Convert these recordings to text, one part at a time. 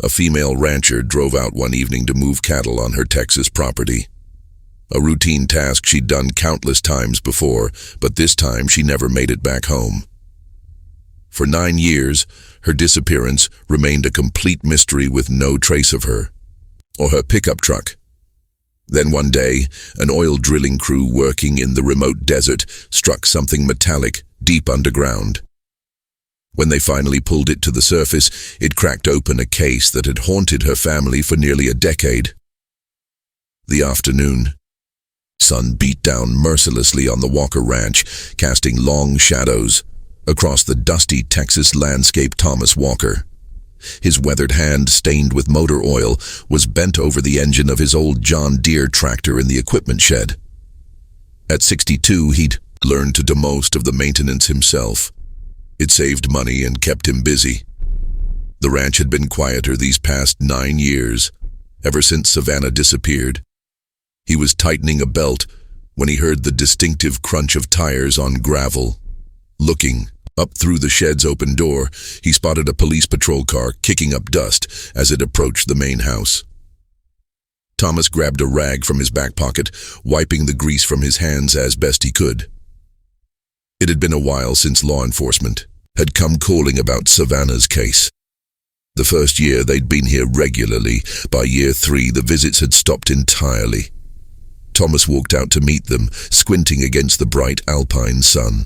A female rancher drove out one evening to move cattle on her Texas property. A routine task she'd done countless times before, but this time she never made it back home. For 9 years, her disappearance remained a complete mystery with no trace of her, or her pickup truck. Then one day, an oil drilling crew working in the remote desert struck something metallic deep underground. When they finally pulled it to the surface, it cracked open a case that had haunted her family for nearly a decade. The afternoon. Sun beat down mercilessly on the Walker Ranch, casting long shadows across the dusty Texas landscape. Thomas Walker, his weathered hand stained with motor oil, was bent over the engine of his old John Deere tractor in the equipment shed. At 62, he'd learned to do most of the maintenance himself. It saved money and kept him busy. The ranch had been quieter these past 9 years, ever since Savannah disappeared. He was tightening a belt when he heard the distinctive crunch of tires on gravel. Looking up through the shed's open door, he spotted a police patrol car kicking up dust as it approached the main house. Thomas grabbed a rag from his back pocket, wiping the grease from his hands as best he could. It had been a while since law enforcement had come calling about Savannah's case. The first year they'd been here regularly. By year 3, the visits had stopped entirely. Thomas walked out to meet them, squinting against the bright alpine sun.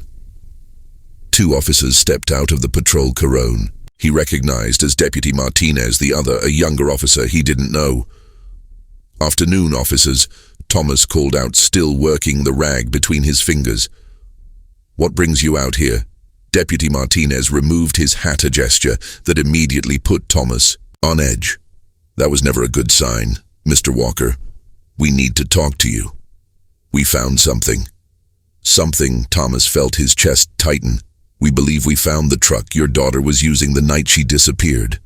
2 officers stepped out of the patrol caron. He recognized as Deputy Martinez, the other, a younger officer he didn't know. "Afternoon, officers," Thomas called out, still working the rag between his fingers. "What brings you out here?" Deputy Martinez removed his hat, a gesture that immediately put Thomas on edge. "That was never a good sign, Mr. Walker. We need to talk to you. We found something." "Something?" Thomas felt his chest tighten. "We believe we found the truck your daughter was using the night she disappeared."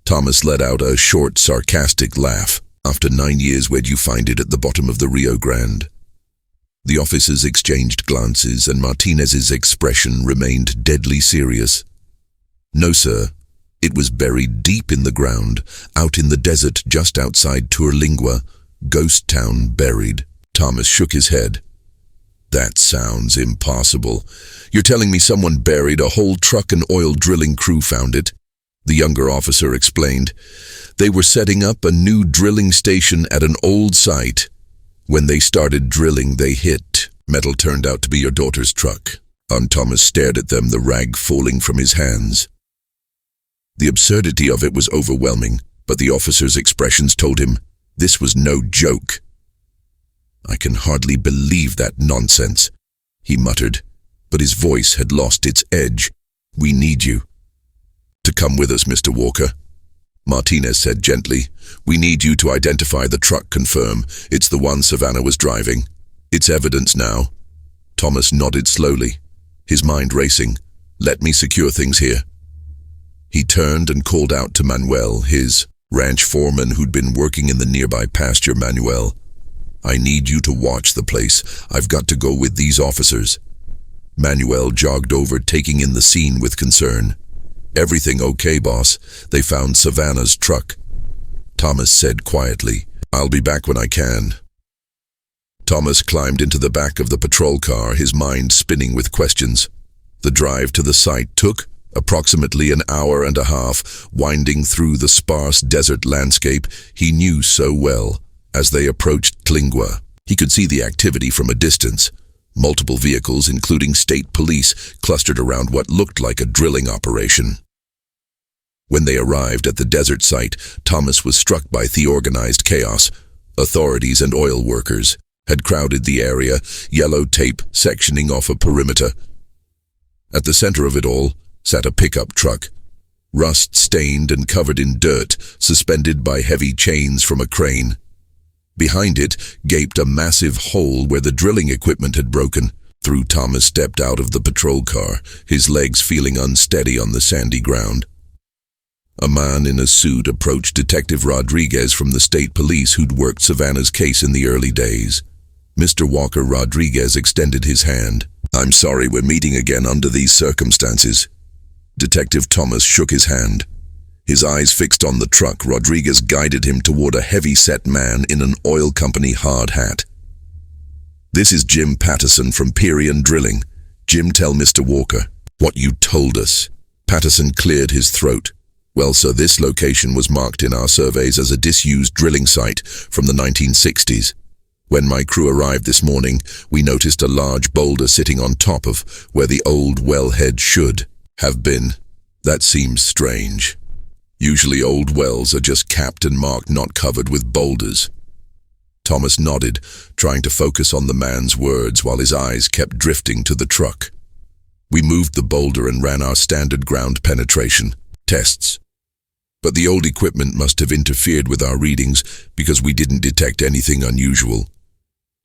Thomas let out a short, sarcastic laugh. "After 9 years, where'd you find it? At the bottom of the Rio Grande?" The officers exchanged glances, and Martinez's expression remained deadly serious. "No, sir. It was buried deep in the ground, out in the desert just outside Turlingua. Ghost town buried." Thomas shook his head. "That sounds impossible. You're telling me someone buried a whole truck and oil drilling crew found it?" The younger officer explained. "They were setting up a new drilling station at an old site. When they started drilling, they hit. Metal turned out to be your daughter's truck." Thomas stared at them, the rag falling from his hands. The absurdity of it was overwhelming, but the officer's expressions told him this was no joke. "I can hardly believe that nonsense," he muttered, but his voice had lost its edge. "We need you to come with us, Mr. Walker," Martinez said gently. "We need you to identify the truck, confirm it's the one Savannah was driving. It's evidence now." Thomas nodded slowly, his mind racing. "Let me secure things here." He turned and called out to Manuel, his ranch foreman who'd been working in the nearby pasture. "Manuel, I need you to watch the place. I've got to go with these officers." Manuel jogged over, taking in the scene with concern. "Everything okay, boss? They found Savannah's truck," Thomas said quietly. "I'll be back when I can." Thomas climbed into the back of the patrol car, his mind spinning with questions. The drive to the site took approximately an hour and a half, winding through the sparse desert landscape he knew so well. As they approached Tlingua, he could see the activity from a distance. Multiple vehicles, including state police, clustered around what looked like a drilling operation. When they arrived at the desert site, Thomas was struck by the organized chaos. Authorities and oil workers had crowded the area, yellow tape sectioning off a perimeter. At the center of it all sat a pickup truck, rust-stained and covered in dirt, suspended by heavy chains from a crane. Behind it gaped a massive hole where the drilling equipment had broken. Through Thomas stepped out of the patrol car, his legs feeling unsteady on the sandy ground. A man in a suit approached Detective Rodriguez from the state police who'd worked Savannah's case in the early days. "Mr. Walker," Rodriguez extended his hand. "I'm sorry we're meeting again under these circumstances." Detective Thomas shook his hand. His eyes fixed on the truck, Rodriguez guided him toward a heavy-set man in an oil company hard hat. "This is Jim Patterson from Pierian Drilling. Jim, tell Mr. Walker what you told us." Patterson cleared his throat. "Well, sir, this location was marked in our surveys as a disused drilling site from the 1960s. When my crew arrived this morning, we noticed a large boulder sitting on top of where the old wellhead should have been. That seems strange. Usually old wells are just capped and marked, not covered with boulders." Thomas nodded, trying to focus on the man's words while his eyes kept drifting to the truck. "We moved the boulder and ran our standard ground penetration tests. But the old equipment must have interfered with our readings because we didn't detect anything unusual.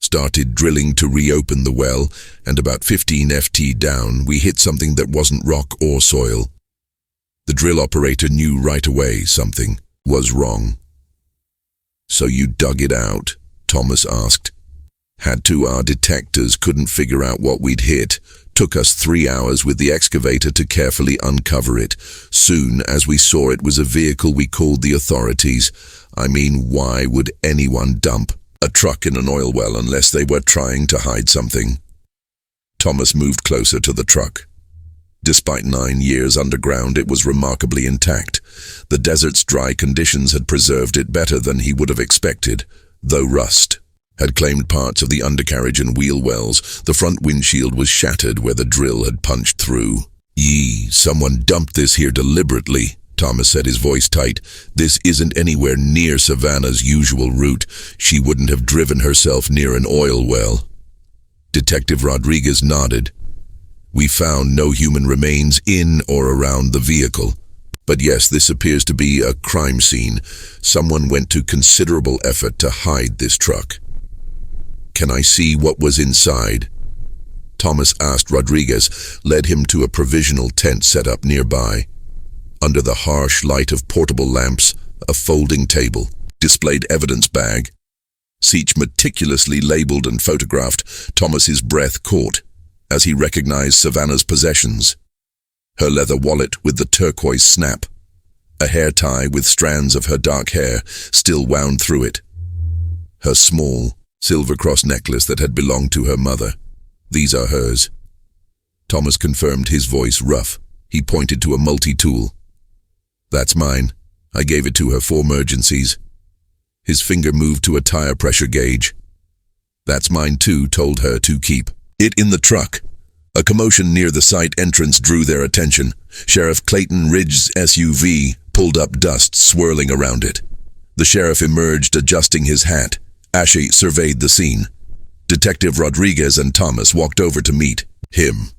Started drilling to reopen the well, and about 15 FT down, we hit something that wasn't rock or soil. The drill operator knew right away something was wrong." "So you dug it out?" Thomas asked. "Had to. Our detectors couldn't figure out what we'd hit. Took us 3 hours with the excavator to carefully uncover it. Soon as we saw it was a vehicle, we called the authorities. I mean, why would anyone dump a truck in an oil well unless they were trying to hide something?" Thomas moved closer to the truck. Despite 9 years underground, it was remarkably intact. The desert's dry conditions had preserved it better than he would have expected, though rust had claimed parts of the undercarriage and wheel wells. The front windshield was shattered where the drill had punched through. Someone dumped this here deliberately," Thomas said, his voice tight. "This isn't anywhere near Savannah's usual route. She wouldn't have driven herself near an oil well." Detective Rodriguez nodded. "We found no human remains in or around the vehicle. But yes, this appears to be a crime scene. Someone went to considerable effort to hide this truck." "Can I see what was inside?" Thomas asked. Rodriguez led him to a provisional tent set up nearby. Under the harsh light of portable lamps, a folding table displayed evidence bag. Each meticulously labeled and photographed. Thomas's breath caught as he recognized Savannah's possessions. Her leather wallet with the turquoise snap, a hair tie with strands of her dark hair still wound through it, her small silver cross necklace that had belonged to her mother. "These are hers." Thomas confirmed, his voice rough. He pointed to a multi-tool. "That's mine. I gave it to her for emergencies." His finger moved to a tire pressure gauge. "That's mine too," told her to keep it in the truck. A commotion near the site entrance drew their attention. Sheriff Clayton Ridge's SUV pulled up, dust swirling around it. The sheriff emerged, adjusting his hat. Ashley surveyed the scene. Detective Rodriguez and Thomas walked over to meet him.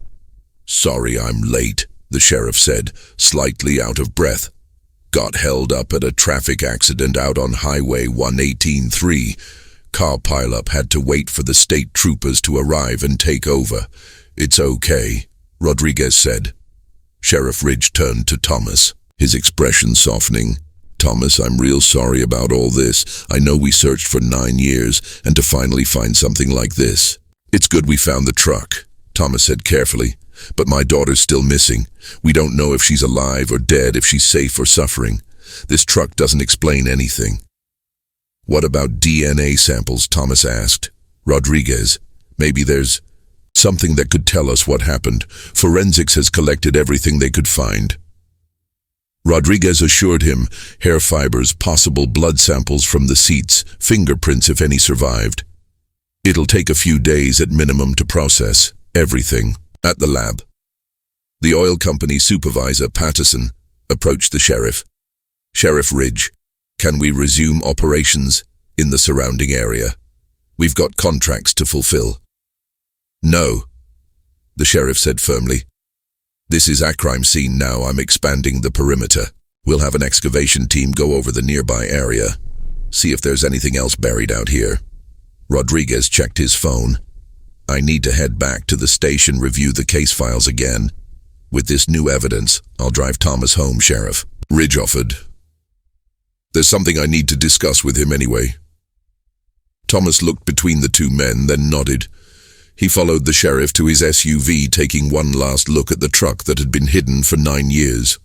"Sorry I'm late," the sheriff said, slightly out of breath. "Got held up at a traffic accident out on Highway 118-3. Car pileup, had to wait for the state troopers to arrive and take over. It's okay," Rodriguez said. Sheriff Ridge turned to Thomas, his expression softening. "Thomas, I'm real sorry about all this. I know we searched for 9 years, and to finally find something like this. It's good we found the truck," Thomas said carefully. "But my daughter's still missing. We don't know if she's alive or dead, if she's safe or suffering. This truck doesn't explain anything." "What about DNA samples?" Thomas asked. "Rodriguez, maybe there's something that could tell us what happened. Forensics has collected everything they could find." Rodriguez assured him, hair fibers, possible blood samples from the seats, fingerprints if any survived. "It'll take a few days at minimum to process everything at the lab." The oil company supervisor, Patterson, approached the sheriff. "Sheriff Ridge, can we resume operations in the surrounding area? We've got contracts to fulfill." "No," the sheriff said firmly. "This is a crime scene now. I'm expanding the perimeter. We'll have an excavation team go over the nearby area, see if there's anything else buried out here." Rodriguez checked his phone. "I need to head back to the station, review the case files again. With this new evidence, I'll drive Thomas home, Sheriff," Ridge offered. "There's something I need to discuss with him anyway." Thomas looked between the two men, then nodded. He followed the sheriff to his SUV, taking one last look at the truck that had been hidden for 9 years.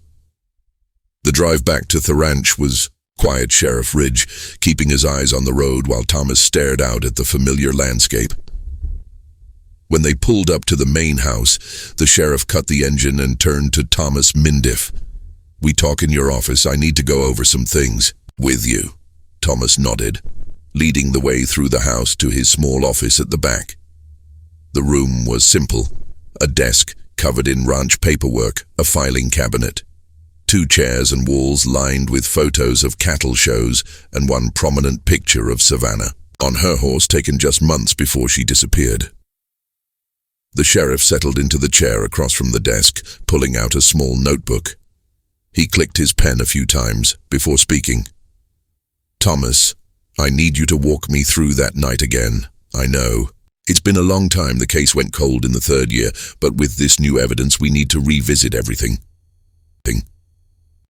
The drive back to the ranch was quiet. Sheriff Ridge, keeping his eyes on the road while Thomas stared out at the familiar landscape. When they pulled up to the main house, the sheriff cut the engine and turned to Thomas. Mindiff, we talk in your office. I need to go over some things with you. Thomas nodded, leading the way through the house to his small office at the back. The room was simple: a desk covered in ranch paperwork, a filing cabinet, 2 chairs and walls lined with photos of cattle shows, and one prominent picture of Savannah on her horse, taken just months before she disappeared. The sheriff settled into the chair across from the desk, pulling out a small notebook. He clicked his pen a few times before speaking. Thomas, I need you to walk me through that night again. I know. It's been a long time. The case went cold in the 3rd year, but with this new evidence, we need to revisit everything.